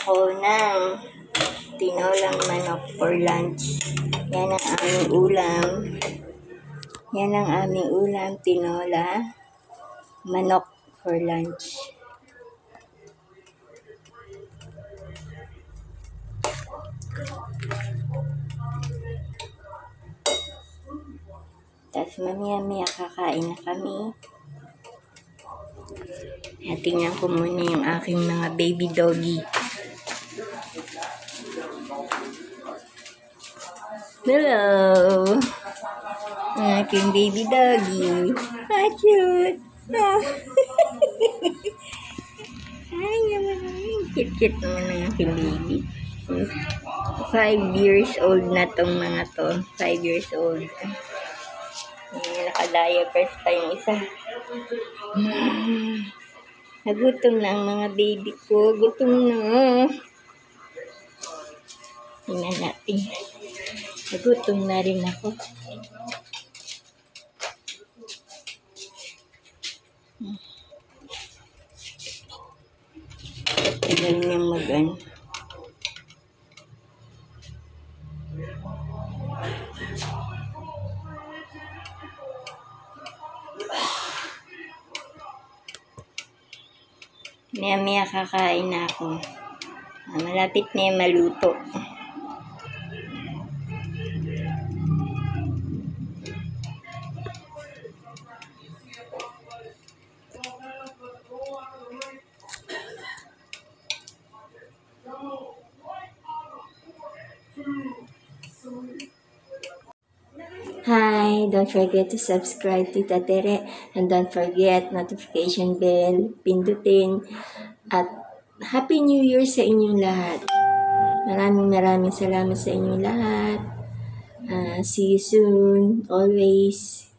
ako ng tinolang manok for lunch. Yan ang aming ulam. Yan ang aming ulam, tinola manok for lunch. Tapos mamaya kakain na kami. At tingnan ko muna yung aking mga baby doggy. Hello! Ang aking baby doggy. Ah, cute! Ah. Ay naman. Cute-cute naman ang aking baby. 5 years old na tong mga to. 5 years old. Naka-diapers pa yung isa. Nagutom na ang mga baby ko. Gutom na. Tingnan natin. Nagutom na rin ako. Tagal niyang mag-ano. Maya kakain na ako. Malapit na yung maluto. Hi, don't forget to subscribe to Tita Tere, and don't forget notification bell, pindutin, at Happy New Year sa inyong lahat. Maraming salamat sa inyong lahat. See you soon, always.